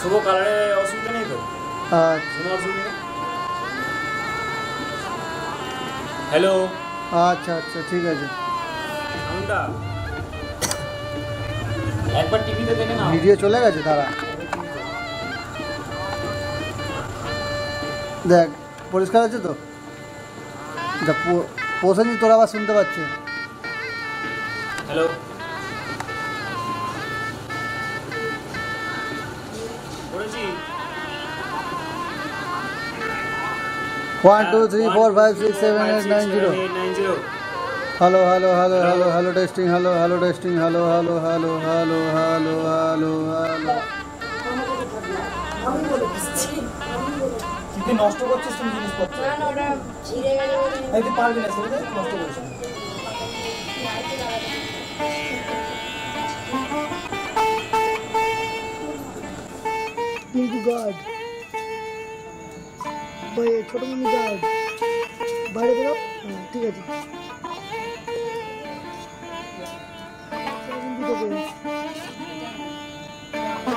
শুভ কালারে অসুবিধা নেই তো? কোনো অসুবিধা নেই। হ্যালো, আচ্ছা আচ্ছা ঠিক আছে। সাউন্ডটা একবার টিভিতে দেখে না। ভিডিও চলে গেছে, তারা দেখ পরিষ্কার আছে তো? প্রসেনজিৎ তোরা আবার শুনতে পাচ্ছে? হ্যালো, করেছি। 1 2 3 4 5 6 7 8 9 0। 90। Hello hello hello hello hello testing, hello hello testing, hello hello hello hello hello hello hello. তুই নষ্ট করছিস তুমি জিনিসপত্র। না ওটা ছিঁড়ে গেলে তুই পারবি না, সেটা নষ্ট করিস না। কিন্তু গার্ড ভাই, ছোটো মিনি গার্ড বাইরে বেরো। হ্যাঁ ঠিক আছে।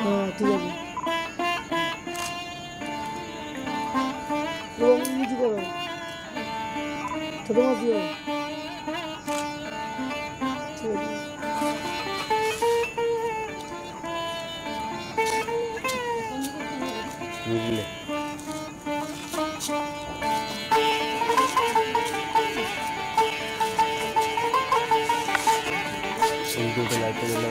হ্যাঁ ঠিক আছে। এবং নিচু করো, ছোটো মাছ দিও। ঠিক আছে। বুঝলে? দুটো লাইটে গেলে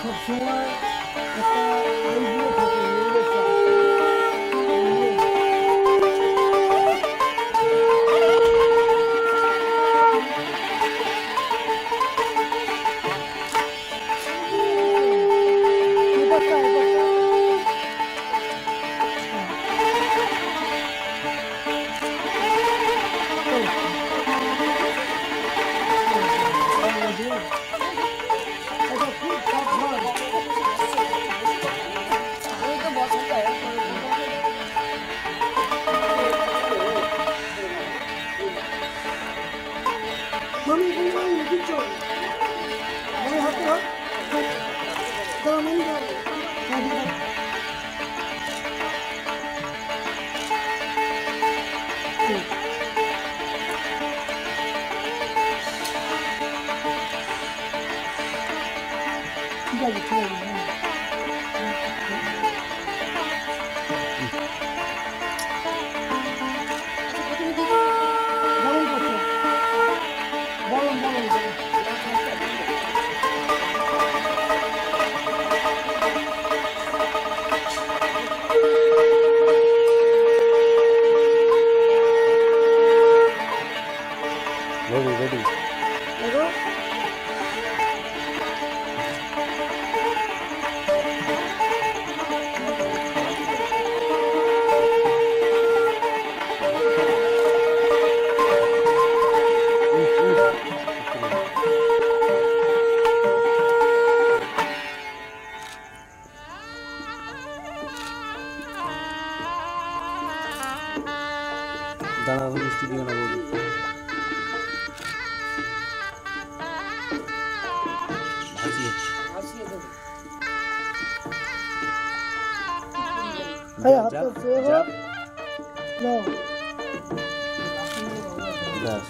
সবসময় একটা আইডিয়া থাকে। আমি তো বছর যায় মামি এখানে লিখিছ আমি হাতে হাত দাঁড়া মামি দাঁড়া। ঠিক আছে ঠিক আছে। গরম করছো, গরম গরম গরম। Ready ready. দেখো দাঁড়া, মিষ্টি দিও না বৌদি। ভাজিয়ে ভাসিয়ে দেবো। এই হাতটা সেভ যা নাও। ব্যাস।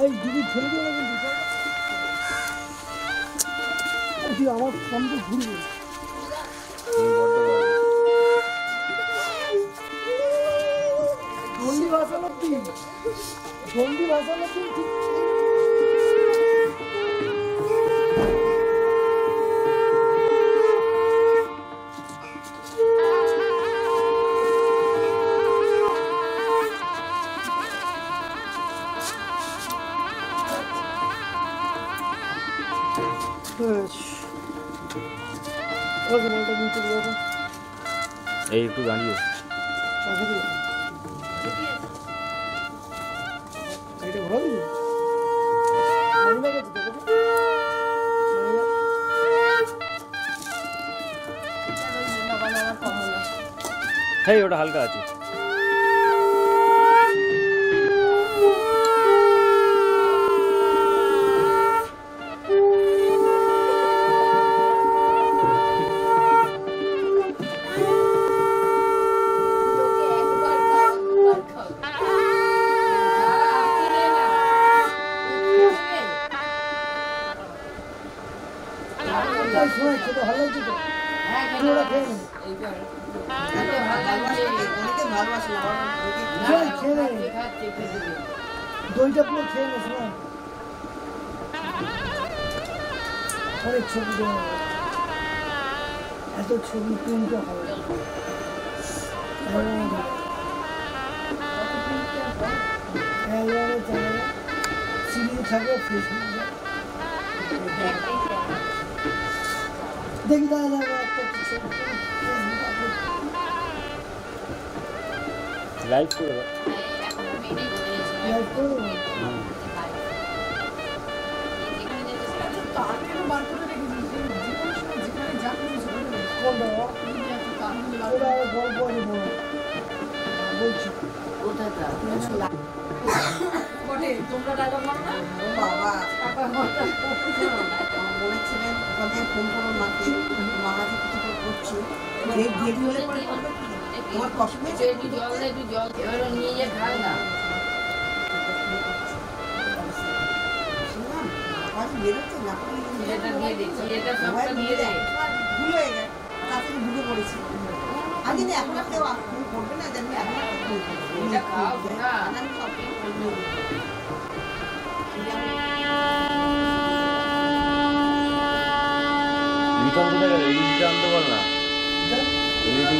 এই যদি ফেলে দিয়ে কিন্তু তুই আমার সামনে ঘুরবে জলদি বাঁচানো তুই জলদি বাঁচানো তুই এই একটু দাঁড়িয়ে এটা ঘোরা দিবি মানিব্যাগ আছে তো মানিব্যাগ হ্যাঁ ওটা হালকা আছে শোনা খেতে ভালো লাগছে তো তুই ওরা খেয়ে নে খেয়ে নে দইটা পুরো খেয়ে নে শোনা অনেক ছবি দেওয়া এত ছবি প্রিন্টটা হবে অ্যালবামে চ্যানেলে সিরিজ থাকবে ফেসবুকে দেখি দাদা একটা কিছু লাইভ করে দাও লাইভ করে দেবো কোনটা ওরা গল্প আছে বড় বলছি তোমরা ডায়লগ মারো না বাবা বলেছিলেন ওখানে ফোন করো মাকে মামাকে কিছু করছি দেরি হলে পরে করবে কি? তোমার কষ্ট হয়েছে একটু জল দে একটু জল এবার নিয়ে যে খাই না শুনলাম আবার বেরোচ্ছে না এটা দিয়ে দিচ্ছি এটা সবটা দিয়ে দে ভুল হয়ে গেছে তাড়াতাড়ি ঢুকে পড়েছি আগে না এখন আর কেউ ফোন করবে না জানি এখন আর কেউ এটা খাও না আমি সব করবো রিটার্ন কোথায় গেল এলইডিটা আনতে বল না এলইডি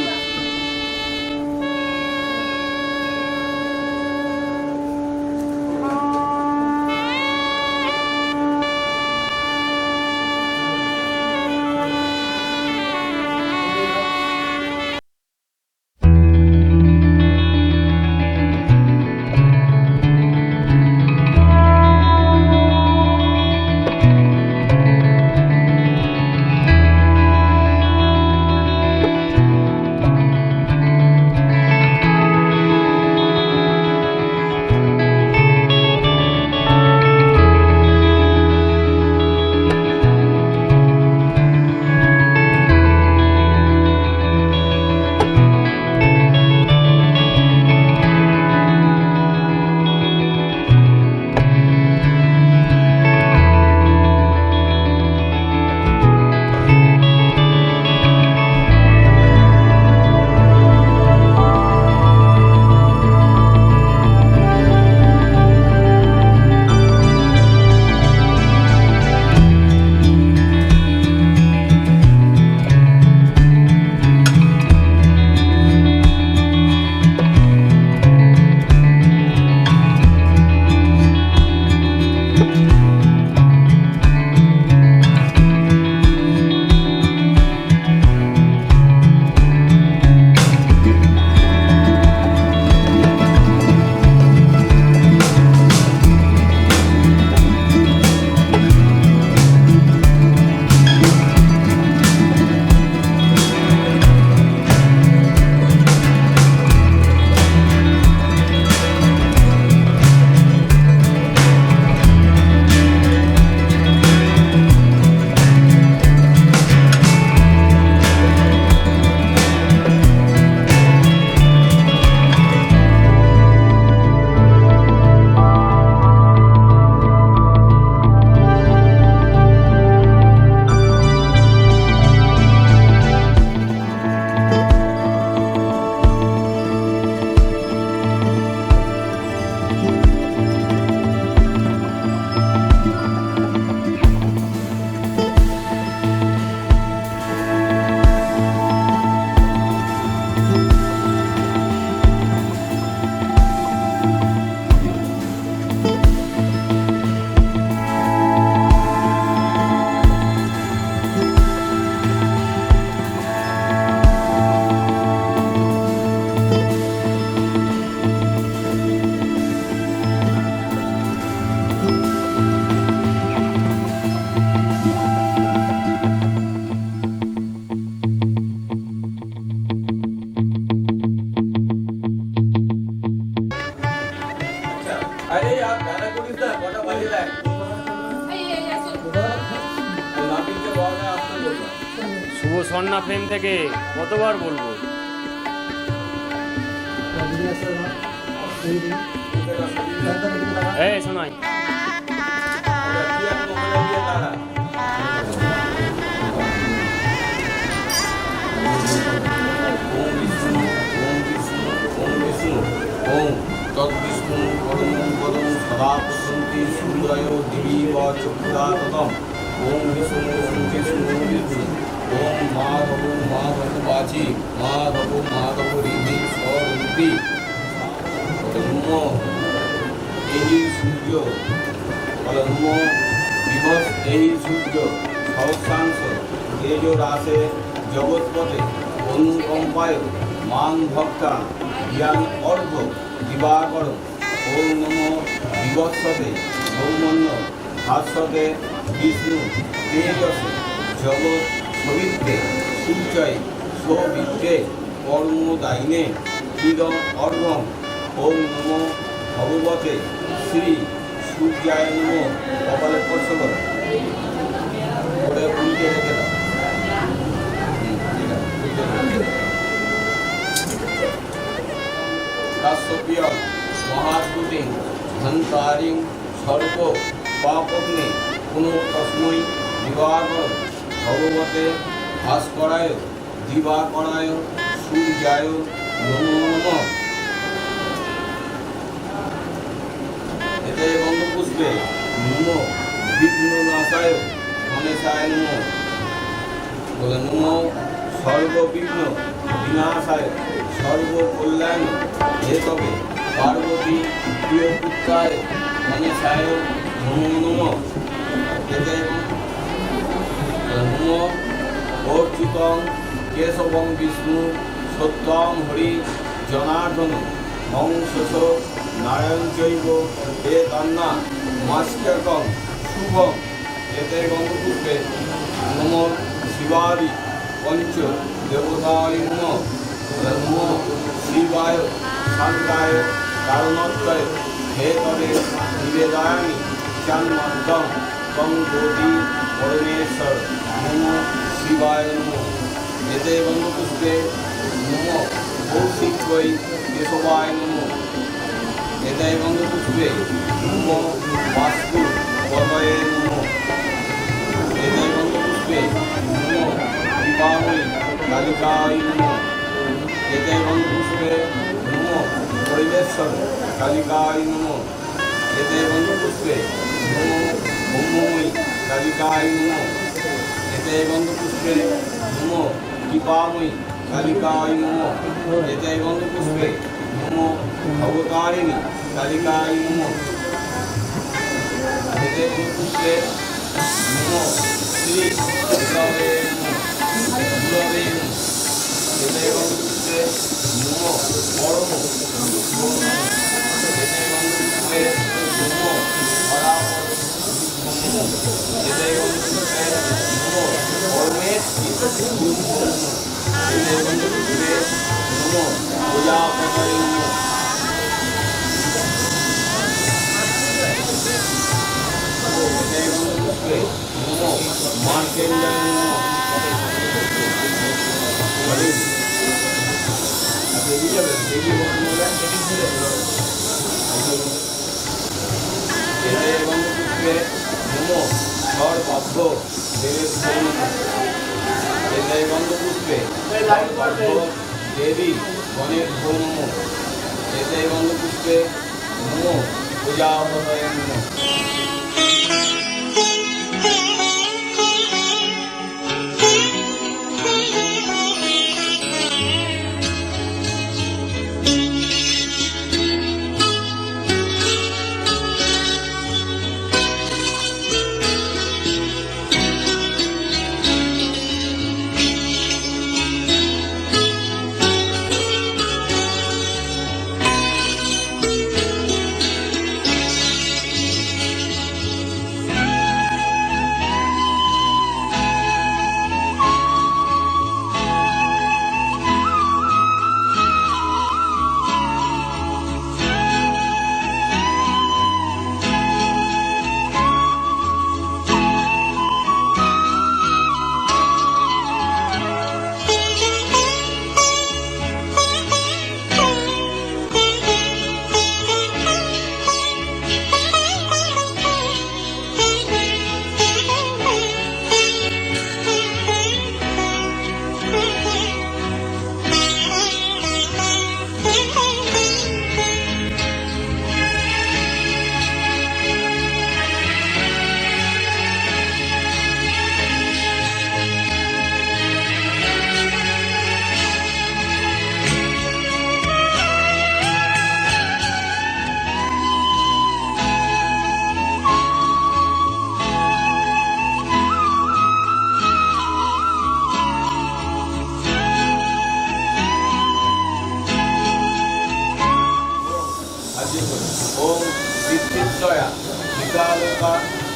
স্বর্ণা ফ্রেম থেকে কতবার বলবো? এই শোনাই। ओम तद्विष्णु परमं पदं सदा पश्यन्ति सूर्याय दिवि वा चक्षुराततम् ओम विष्णु विष्णु विष्णु ओम माधव माधव वाची माधव माधव हृदि स्वरूपी नमो एहि सूर्य नमो दिवस एहि सूर्य सहस्रांश तेजो राशे जगत्पते अनुकंपाय मान भक्ता ज्ञान अर्घ दिवाकर ओम नमो दिवत्सते सौमन्य भास्वते विष्णु तेजसे जगत सवित्रे सूर्य सौविद्ये कर्मदायिने इदं अर्घम ओम नमो भगवते श्री सूर्याय नमो कपाले स्पर्श करो ওটা উল্টে রেখে দাও কাশ্যপীয় মহাদ্ভুতিং ধন্তারিং সর্ব পাপগ্নে পুনঃ তস্मै দিবাকর ভগবতে ভাস্করায় দিবাকরায় সূর্যায় নমো নমঃ এতে গন্ধপুষ্পে নমো বিঘ্ননাশায় গণেশায় নমো বলে নমো সর্ববিঘ্ন বিনাশায় সর্বকল্যাণ হেতবে পার্বতী প্রিয় পুত্রায় গণেশায় নমো নমঃ এতে নমো অর্চিতং কেশবং বিষ্ণু সত্যং হরি জনার্দন হংসস নারায়ণ চৈব হে তন্না মাস্কং শুভম এতে গন্ধপুষ্পে নমো শিবাদি পঞ্চ দেবতায় নমঃ নমো শিবায় শান্তায় কারণত্রয় হে তবে নিবেদয়ামি চান্মান্তম তং জ্যোতি পরমেশ্বর নমো শিবায় নমঃ এতে গন্ধপুষ্পে নমো কৌশিক্যৈ কেশবায় নমঃ এতে গন্ধপুষ্পে নমো বাস্তু পদয়ে নমঃ এতে গন্ধপুষ্পে নমো দীপাবলি কালিকায় নমঃ এতে গন্ধপুষ্পে নমো পরিবেশ্বর কালিকায় নমঃ এতে গন্ধপুষ্পে নমো ব্রহ্মময়ী কালিকায় নমঃ এতে গন্ধপুষ্পে নমো দীপাময়ী কালিকায় নমঃ এতে গন্ধপুষ্পে নমো ভবতারিণী কালিকায় নমঃ এতে গন্ধপুষ্পে নমো শ্রী গুরবে নমঃ গুরবে নমঃ এতে গন্ধপুষ্পে নমো পরম গুরুভ্যো নমঃ এতে গন্ধপুষ্পে নমো পরাপর নমঃ এতে গন্ধপুষ্পে নমো পরমেশ্বর গুরুভ্যো নমঃ এতে গন্ধপুষ্পে নমো প্রজাপতয়ে নমঃ এতে গন্ধপুষ্পে নমো মার্কেন্ডায় নমঃ এতে গন্ধপুষ্পে নমো সর্বাভ্য দেবেভ্যো নমঃ এতে গন্ধপুষ্পে সর্বাভ্য দেবী গণেভ্যো নমঃ এতে গন্ধপুষ্পে নমো প্রজাপতয়ে নমঃ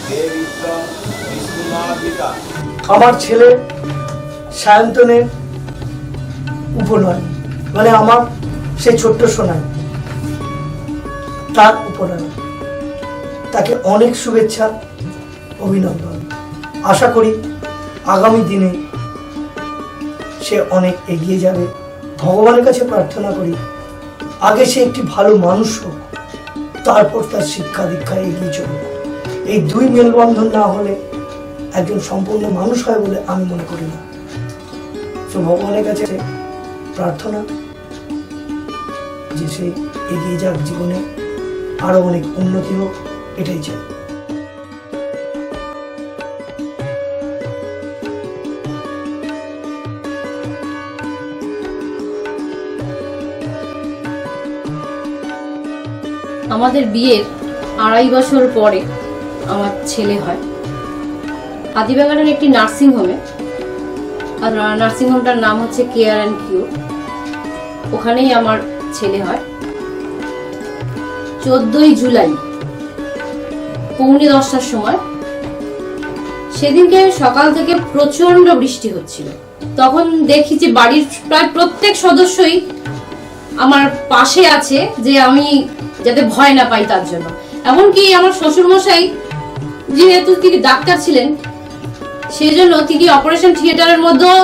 দেবিত্তম বিষ্ণুমাদিতা। আমার ছেলে সায়ন্তনের উপনয়ন, মানে আমার সেই ছোট্ট সোনাই, তার উপনয়ন। তাকে অনেক শুভেচ্ছা, অভিনন্দন। আশা করি আগামী দিনে সে অনেক এগিয়ে যাবে। ভগবানের কাছে প্রার্থনা করি আগে সে একটি ভালো মানুষ হোক, তারপর তার শিক্ষা দীক্ষায় এগিয়ে চলুক। এই দুই মেলবন্ধন না হলে একজন সম্পূর্ণ মানুষ হয় বলে আমি মনে করি না। তো ভগবানের কাছে প্রার্থনা যে সে এগিয়ে যাক, জীবনে আরো অনেক উন্নতি হোক, এটাই চাই। আমাদের বিয়ের 2.5 বছর পরে আমার ছেলে হয় হাতিবাগানের একটি নার্সিংহোমে। আর নার্সিংহোমটার নাম হচ্ছে কেয়ার অ্যান্ড কিউর। ওখানেই আমার ছেলে হয় 14ই জুলাই 9:45টার সময়। সেদিনকে সকাল থেকে প্রচন্ড বৃষ্টি হচ্ছিল। তখন দেখি যে বাড়ির প্রায় প্রত্যেক সদস্যই আমার পাশে আছে, যে আমি যাতে ভয় না পাই তার জন্য। এমনকি আমার শ্বশুরমশাই, যেহেতু তিনি ডাক্তার ছিলেন, সেই জন্য তিনি অপারেশন থিয়েটারের মধ্যেও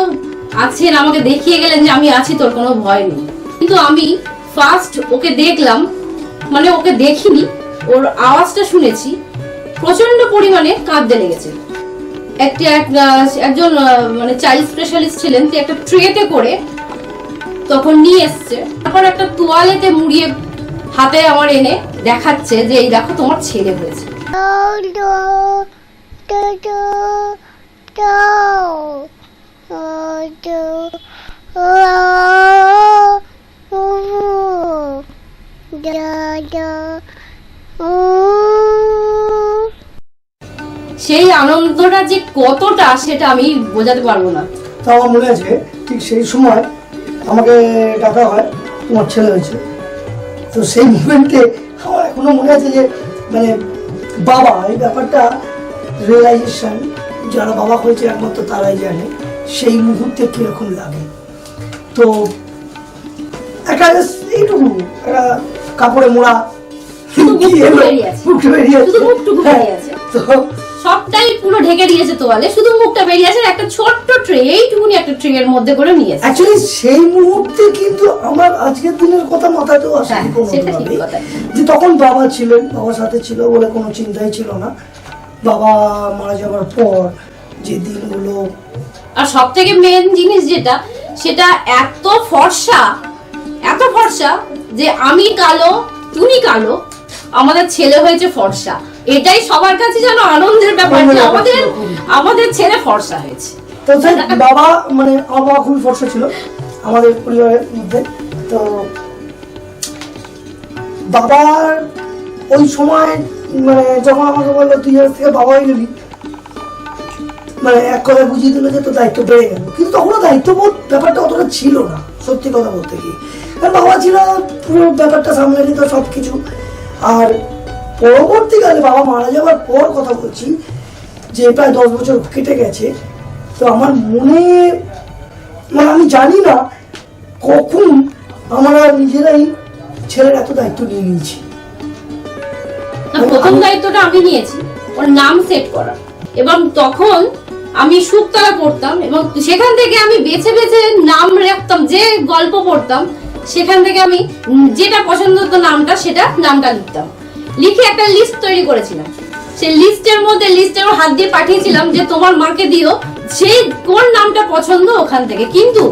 আছেন, আমাকে দেখিয়ে গেলেন যে আমি আছি, তোর কোনো ভয় নেই। কিন্তু আমি ফার্স্ট ওকে দেখলাম, মানে ওকে দেখিনি, ওর আওয়াজটা শুনেছি, প্রচন্ড পরিমাণে কাঁদতে লেগেছে। একজন মানে চাইল্ড স্পেশালিস্ট ছিলেন, তিনি একটা ট্রেতে করে তখন নিয়ে এসছে। তারপর একটা তোয়ালেতে মুড়িয়ে হাতে আমার এনে দেখাচ্ছে যে এই দেখো তোমার ছেলে হয়েছে। সেই আনন্দটা যে কতটা সেটা আমি বোঝাতে পারবো না। তো আমার মনে আছে ঠিক সেই সময় আমাকে ডাকা হয়, তোমার ছেলে হয়েছে। তো সেই মুভমেন্টে আমার এখনো মনে আছে যে মানে বাবা, এই ব্যাপারটা রিয়েলাইজেশন যারা বাবা হয়েছে একমাত্র তারাই জানে সেই মুহূর্তে কিরকম লাগে। তো একটা এইটুকু একটা কাপড়ে মোড়া সবটাই পুরো ঢেকে দিয়েছে তোয়ালে, শুধু মুখটা বেরিয়ে আছে, একটা ছোট্ট ট্রে, এইটুকুনি একটা ট্রে এর মধ্যে করে নিয়েছে। অ্যাকচুয়ালি সেই মুহূর্তে কিন্তু আমার আজকের দিনের কথা মাথাতেও আসে যে তখন বাবা ছিলেন, বাবার সাথে ছিল বলে কোনো চিন্তাই ছিল না। বাবা মারা যাওয়ার পর যে দিনগুলো, আর সব থেকে মেন জিনিস যেটা, সেটা এত ফর্সা যে আমি কালো, তুমি কালো, আমাদের ছেলে হয়েছে ফর্সা। এটাই সবার কাছে যেন আনন্দের ব্যাপার যে আমাদের ছেলে ফর্সা হয়েছে। তো বাবা মানে আমার বাবা খুবই ফর্সা ছিল আমাদের পরিবারের মধ্যে। তো বাবার ওই সময় মানে যখন আমাকে বললো তুই থেকে বাবা হয়ে গেলি, মানে এক কথা বুঝিয়ে দিল যে তোর দায়িত্ব বেড়ে গেল। কিন্তু তখনও দায়িত্ববোধ ব্যাপারটা অতটা ছিল না, সত্যি কথা বলতে গিয়ে। কারণ বাবা ছিল পুরো ব্যাপারটা সামলে নিত সব কিছু। আর পরবর্তীকালে বাবা মারা যাওয়ার পর কথা বলছি, যে প্রায় 10 বছর কেটে গেছে। তো আমার মনে মানে আমি জানি না কখন আমরা নিজেরাই ছেলের এত দায়িত্ব নিয়ে নিয়েছি। প্রথম দায়িত্বটা আমি নিয়েছি ওর নাম সেট করা, এবং তখন আমি সুক্তলা পড়তাম এবং সেখান থেকে আমি বেছে বেছে নাম রাখতাম। যে গল্প পড়তাম সেখান থেকে আমি যেটা পছন্দ হতো নামটা লিখতাম। লিখে একটা লিস্ট তৈরি করেছিলাম। সেই লিস্টের মধ্যে হাত দিয়ে পাঠিয়েছিলাম যে তোমার মাকে দিও, সেই কোন নামটা পছন্দ ওখান থেকে। কিন্তু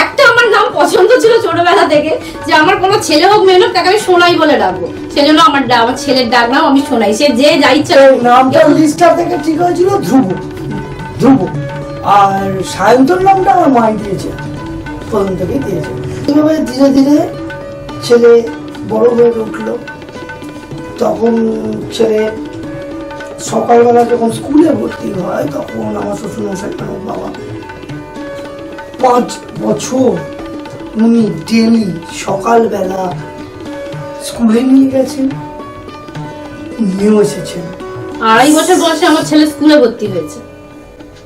একটা আমার নাম পছন্দ ছিল ছোটবেলা থেকে, যে আমার কোনো ছেলে হোক মেয়ে হোক তাকে আমি সোনাই বলে ডাকবো। সেজন্য আমার ছেলের ডাক নাম আমি সোনাই। সে যে যা ইচ্ছা নামটা লিস্টটা থেকে ঠিক হয়েছিল ধ্রুব। আর সায়ন্তন নামটা আমার মাই দিয়েছে, প্রথম থেকেই দিয়েছে। এইভাবে ধীরে ধীরে ছেলে বড় হয়ে উঠলো। তখন ছেলে সকালবেলা যখন স্কুলে ভর্তি হয়, তখন আমার শ্বশুরমশাই বাবা 5 বছর উনি ডেলি সকালবেলা স্কুলে নিয়ে গেছেন, নিয়েও এসেছেন। 2.5 বছর বয়সে আমার ছেলে স্কুলে ভর্তি হয়েছে।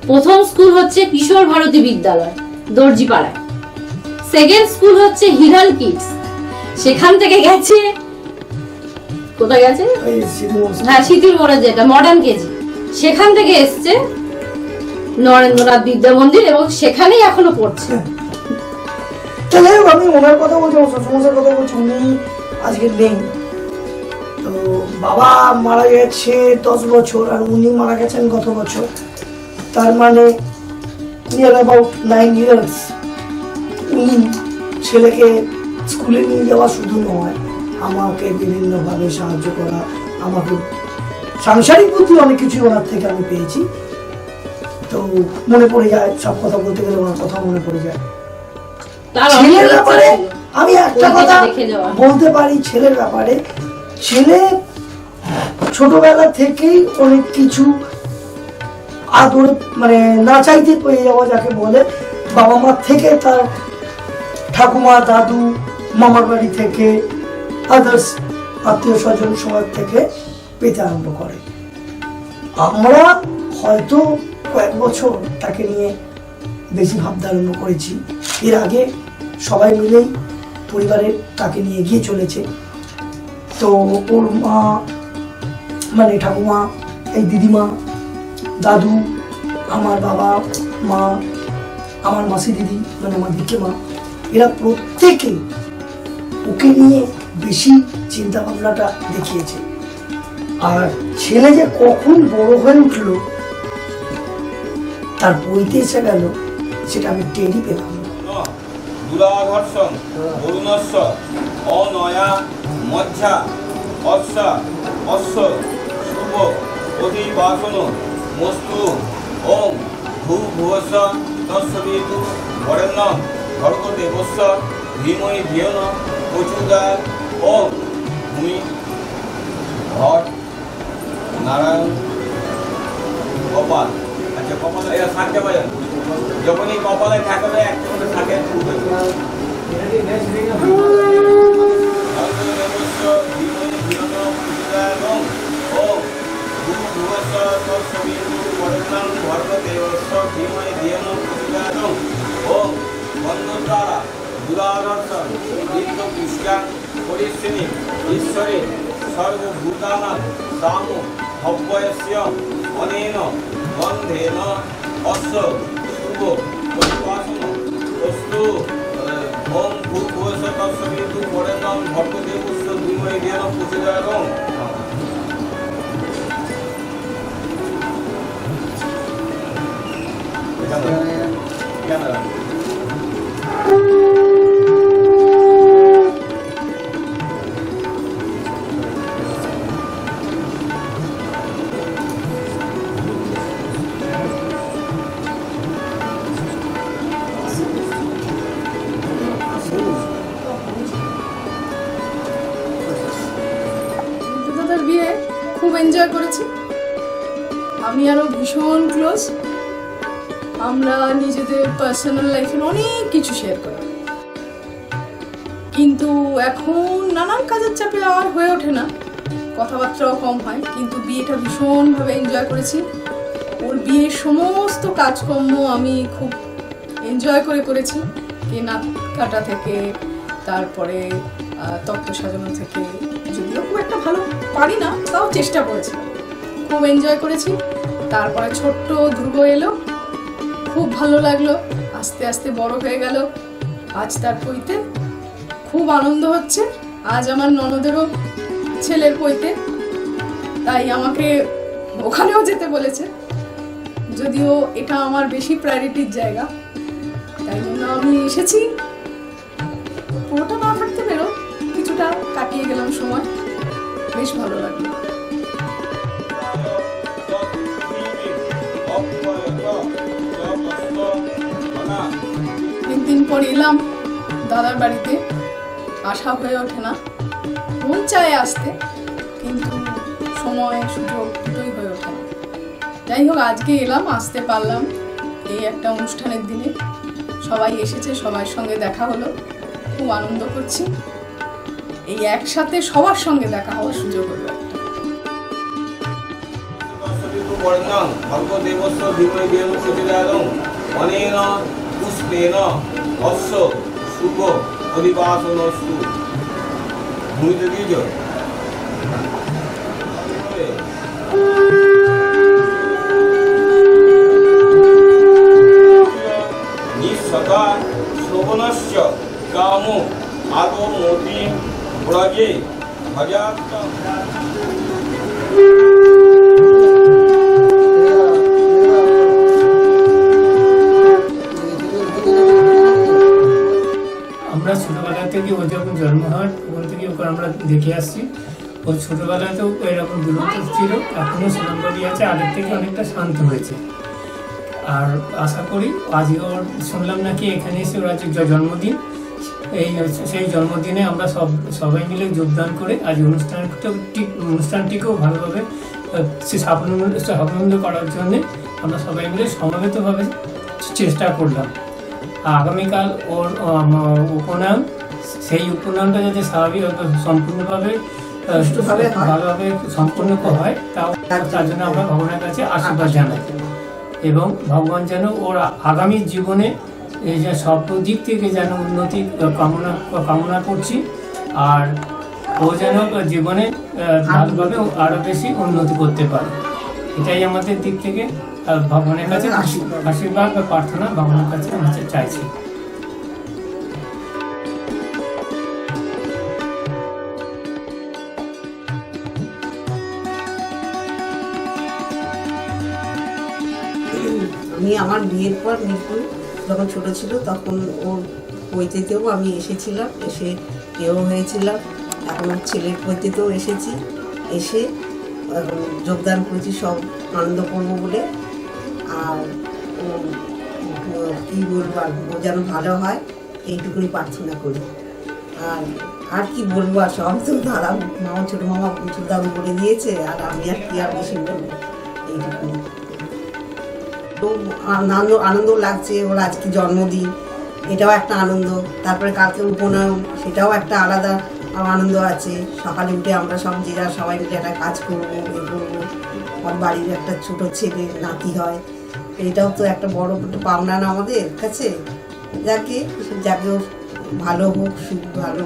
প্রথম স্কুল হচ্ছে কিশোর ভারতী বিদ্যালয়, দর্জিপাড়ায়। সেকেন্ড স্কুল হচ্ছে হিরাল কিডস, সেখান থেকে গেছে কোথায় গেছে, এই সিধু- হ্যাঁ শীতির মোড়ে যেটা মডার্ন কেজি, সেখান থেকে এসছে নরেন্দ্রনাথ বিদ্যা মন্দির, এবং সেখানেই এখনো পড়ছে। তাহলে আমি ওনার কথা বলছি, আমার শ্বশুরমশাইয়ের কথা বলছি, উনি আজকে নেই। তো বাবা মারা গেছে 10 বছর, আর উনি মারা গেছেন গত বছর। তার মানে নিয়ার অ্যাবাউট 9 years উনি ছেলেকে স্কুলে নিয়ে যাওয়া শুধু নয়, আমাকে বিভিন্নভাবে সাহায্য করা, আমাকে সাংসারিক বুদ্ধি অনেক কিছু ওনার থেকে আমি পেয়েছি। তো মনে পড়ে যায়, সব কথা বলতে গেলে ওনার কথা মনে পড়ে যায়। তার অনেক ছেলের ইচ্ছা ব্যাপারে ছিল। আমি একটা ওই কথা দিকে দেখে যাওয়া। বলতে পারি ছেলের ব্যাপারে, ছেলে ছোটবেলা থেকেই অনেক কিছু আদরে, মানে না চাইতে পেয়ে যাওয়া যাকে বলে, বাবা মা থেকে, তার ঠাকুমা, দাদু, মামার বাড়ি থেকে, আদার্স আত্মীয় স্বজন সবার থেকে পেতে আরম্ভ করে। আমরা হয়তো কয়েক বছর তাকে নিয়ে বেশি ভাবধারণ্য করেছি। এর আগে সবাই মিলেই পরিবারের তাকে নিয়ে গিয়ে চলেছে। তো ওর মা, মানে ঠাকুমা, এই দিদিমা, দাদু, আমার বাবা মা, আমার মাসি দিদি, মানে আমার দিকে মা, এরা প্রত্যেকেই ওকে নিয়ে বেশি চিন্তা ভাবনাটা দেখিয়েছে। আর ছেলে যে কখন বড় হয়ে উঠলো, তার বইতে এসে গেল, সেটা আমি টেরই পেলাম না। দুরাঘর্ষণ বরুণস্য অনয়া মজ্জা অশ্ব অশ্ব শুভ অধিবাসন মস্তু ওম ভূ ভুবস্ব তৎসবিতু বরেণ্যম ভর্গো দেবস্য ধীমহি ধিয়ো ন প্রচোদয়াৎ। ওম ভূমি ঘট নারায়ণ কপাল। আচ্ছা কপাল এরা থাকতে পারেন, যখন এই কপালে থাকবে একটা করে থাকে উঠে ঈশ্বরে সর্বভূতানাং সাম ভব্যস্য অনেন গন্ধেন অস্য শুভ পরিপাসন অস্তু ওম ভূভুবস্য তৎসবিতু বরেণ্যম ভর্গো দেবস্য ধীমহি ধিয়ো ন প্রচোদয়াৎ। দাদার বিয়ে খুব এনজয় করেছি, আমি আরও ভীষণ ক্লোজ। আমরা নিজেদের পার্সোনাল লাইফের অনেক কিছু শেয়ার করি, কিন্তু এখন নানান কাজের চাপে আর হয়ে ওঠে না, কথাবার্তাও কম হয়। কিন্তু বিয়েটা ভীষণভাবে এনজয় করেছি। ওর বিয়ের সমস্ত কাজকর্ম আমি খুব এনজয় করে করেছি, কেনার কাটা থেকে, তারপরে তত্ত্ব সাজানো থেকে, যদিও খুব একটা ভালো পারি না, তাও চেষ্টা করেছি, খুব এনজয় করেছি। তারপরে ছোট্ট ধ্রুব এলো, খুব ভালো লাগলো, আস্তে আস্তে বড় হয়ে গেল, আজ তার পৈতে, খুব আনন্দ হচ্ছে। আজ আমার ননদেরও ছেলের পৈতে, তাই আমাকে ওখানেও যেতে বলেছে, যদিও এটা আমার বেশি প্রায়োরিটির জায়গা, তাই জন্য আমি এসেছি। পুরোটা না থাকতে পেরেও কিছুটা কাটিয়ে গেলাম সময়, বেশ ভালো লাগলো। অনেকদিন পর এলাম দাদার বাড়িতে, আসা হয়ে ওঠে না, মন চায় আসতে, কিন্তু সময় সুযোগ দুটোই হয়ে ওঠে না। যাই হোক, আজকে এলাম, আসতে পারলাম এই একটা অনুষ্ঠানের দিনে। সবাই এসেছে, সবার সঙ্গে দেখা হলো, খুব আনন্দ করছি। এই একসাথে সবার সঙ্গে দেখা হওয়ার সুযোগ হলো একটা। ঋতুপর্ণং ভর্গদেবস্য ধীমহি ধিয়ো প্রচোদয়াৎ অনেন পুষ্পেন অস্য শুভ অধিবাসনস্তু। ভূমিতে দিয়েছ নিঃসকা শ্রবণস্য কামো আদো মতি ব্রজে ভজাত। আমরা ছোটবেলা থেকে ও যখন জন্ম হয় তখন থেকে ওকে আমরা দেখে আসছি। ও ছোটবেলাতেও এরকম দুরন্ত ছিল, এখনো সুনামবাড়ি আছে, আগের থেকে অনেকটা শান্ত হয়েছে। আর আশা করি আজকে ওর শুনলাম নাকি এখানে এসে ওর আজকে জন্মদিন, সেই জন্মদিনে আমরা সবাই মিলে যোগদান করে আজ অনুষ্ঠানটিকেও ভালোভাবে সাফল্য করার জন্যে আমরা সবাই মিলে সমবেতভাবে চেষ্টা করলাম। আগামীকাল ওর উপনয়ন, সেই উপনয়নটা যাতে স্বাভাবিক সম্পূর্ণভাবে ভালোভাবে সম্পূর্ণ হয় তার জন্য আমরা ভগবানের কাছে আশীর্বাদ জানাই এবং ভগবান যেন ওর আগামী জীবনে এই যে সব দিক থেকে যেন উন্নতি কামনা করছি। আর ও যেন জীবনে ভালোভাবে আরো বেশি উন্নতি করতে পারে, এটাই আমাদের দিক থেকে ভগবানের কাছে আশীর্বাদ বা প্রার্থনা ভগবানের কাছে আমরা চাইছি। আমি আমার বিয়ের পর মিরপুর যখন ছোট ছিল তখন ওর পৈতেতেও আমি এসেছিলাম, এসে এও হয়েছিলাম। এখন ওর ছেলের পৈতেতেও এসেছি, এসে এখন যোগদান করেছি সব আনন্দ করবো বলে। আর ও কী বলবো, আর ও যেন ভালো হয় এইটুকুনি প্রার্থনা করি। আর কি বলবো, আর সব তো দাদা মামা ছোটো মামা ছোটো দাদু বলে দিয়েছে, আর আমি আর কি আর বেশি বলবো, এইটুকুনি। তো আনন্দ লাগছে, ওর আজকে জন্মদিন, এটাও একটা আনন্দ। তারপরে কালকে উপনয়ন, সেটাও একটা আলাদা আনন্দ আছে। সকালে উঠে আমরা সব যারা সবাই মিলে একটা কাজ করবো, এ করবো। আমার বাড়ির একটা ছোট ছেলে নাতি হয়, এটাও তো একটা বড় পাওনা না আমাদের কাছে। যাকে ভালো হোক, সুখ ভালো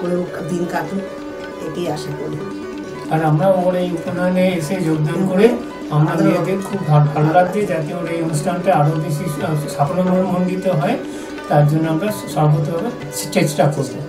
করে দিন কাটুক, এটাই আশা করি। আর আমরা ওর এই উপনয়নে এসে যোগদান করে আমরা মেয়েদের খুব ভালো লাগছে, যাতে ওর এই অনুষ্ঠানটা আরও বেশি সাফল্যমণ্ডিত হয়, তার জন্য আমরা সর্বতভাবে চেষ্টা করবো।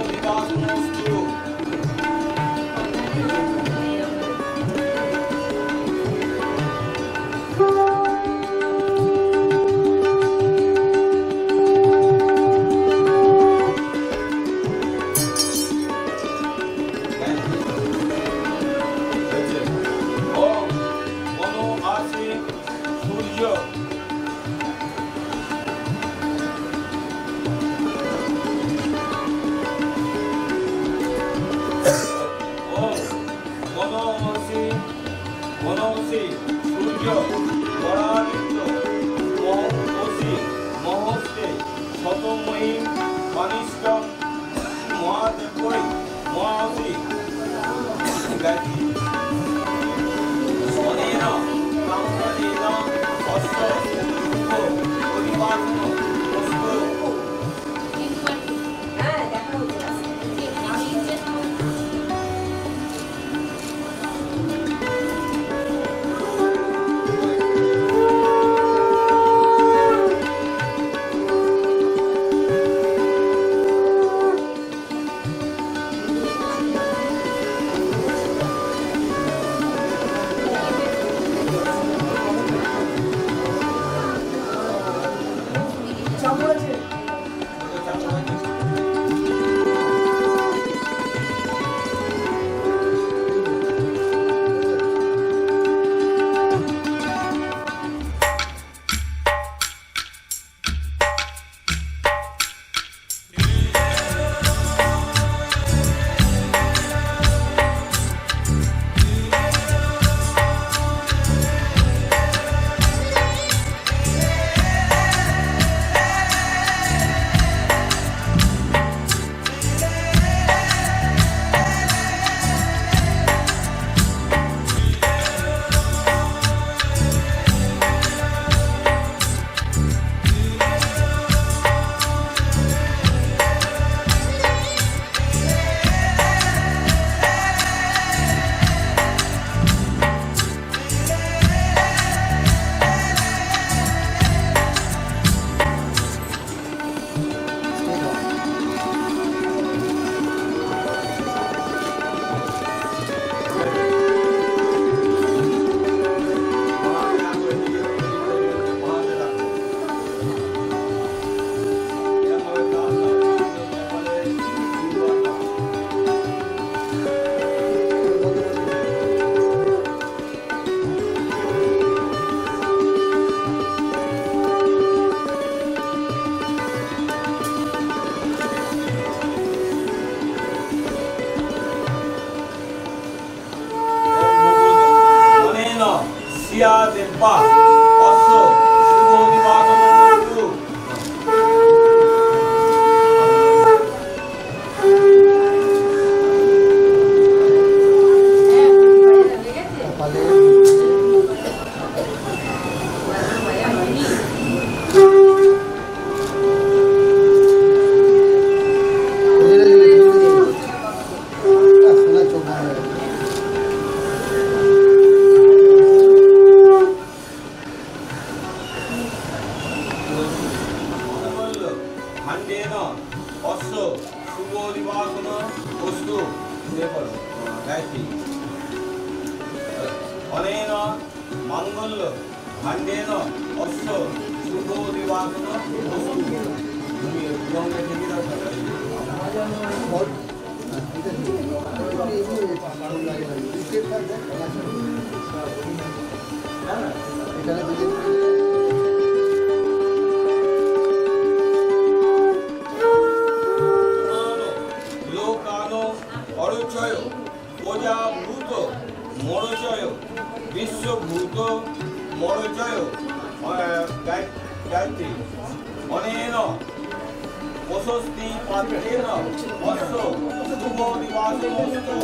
নিবাসমস্তু। ওম মনো আসি সূর্য। ওম মনোমসি সূর্য পরাদিত্য মহোসি মহস্তে শতময়ী কনিষ্ঠম মহাদেবৈ মহাসি গায়ত্রী। অনেন কামকালেন অস্ত শুভ পরিবারণ বস্তু। সিয়া দেব্বা অস্ত শুভ নিবাসমস্তু। ভাণ্ডেন অস্ত শুভ নিবাসন বস্তু। গায়ত্রী। অনেন মাঙ্গল্য ভাণ্ডেন অস্ত শুভ নিবাসন বস্তু। তুমি রঙে থেকে দাও। লোকানো অরচয় প্রজাভূত মরচয় বিশ্বভূত মরচয় গায়ত্রী। অনেন প্রশস্তি পাত্রেন অস্ত শুভ নিবাসমস্তু।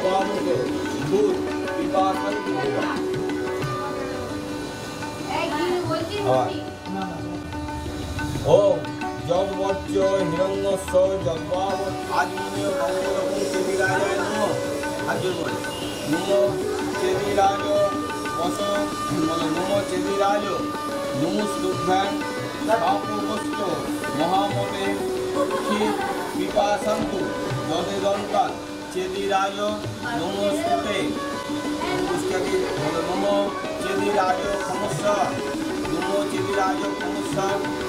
জবামুখ ভূত পিপাসন ওম জগবচ্চ হিরণ্যস্য জগবাব আজমনীয় মঙ্গলকং চেদিরাজায় নমঃ আজল বলে নমো চেদিরাজ বস নমো চেদিরাজ নমস্তুভ্যাং আপবস্ত মহামতে ক্ষীর পিপাসন্তু যদেদন্তা চেদিরাজ নমস্তুতে পুষ্করি নমো চেদিরাজ সমস্যা নমো চেদিরাজ সমস্যা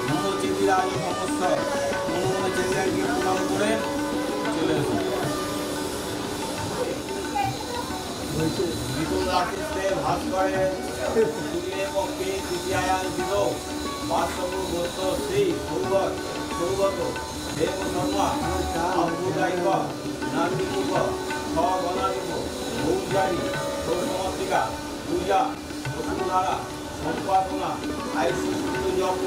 নমো চেদিরাজ সমস্যা নমো চেদিরাজকে প্রণাম করে চলে এসো বিপুল রাশিতে ভাগ করে সূর্যের পক্ষে তৃতীয়ায়ান দিল বাস্তব গোত্র শ্রী সৌগত দেব শর্মা আবুদাইব নান্দিমুখ গণাধিপ গৌজারি সৌসমাত্রিকা পূজা বসুধারা সম্পাদনা আয়ুষ্য জপ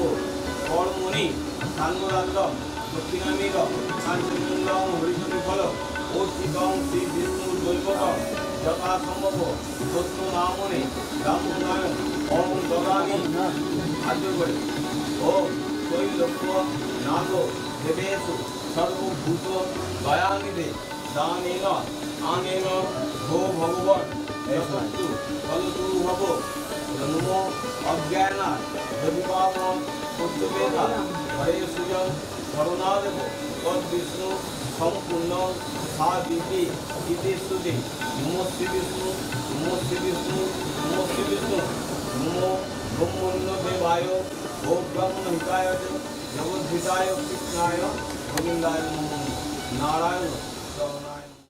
কর্মণি সান্নরাজ্যম দক্ষিণামির কাঞ্চনচন্দ্রম হরিচন্দ্র ফল অর্চিতম শ্রী বিষ্ণুর দৈবতম যথাসম্ভব সত্য নামনে রামনারায়ণ ওম দদামি আদ্য করে ওম তৈলক্ষ নাথ দেবেশু সর্বভূত দয়ানিধে দানেন আনেন ভো ভগবান যশস্তু ফলতু ভব নমো অজ্ঞানা রবিপাবন সত্যবেদা হরে সুজন করুণাদেব তদ বিষ্ণু সম্পূর্ণ সাদিতি ইতি স্তুতি নমো শ্রী বিষ্ণু নমো শ্রী বিষ্ণু নমো শ্রী বিষ্ণু নমো ব্রহ্মণ্য দেবায় ও ব্রহ্মণ হিতায় জগদ্ধিতায় কৃষ্ণায় গোবিন্দায় নমো নারায়ণ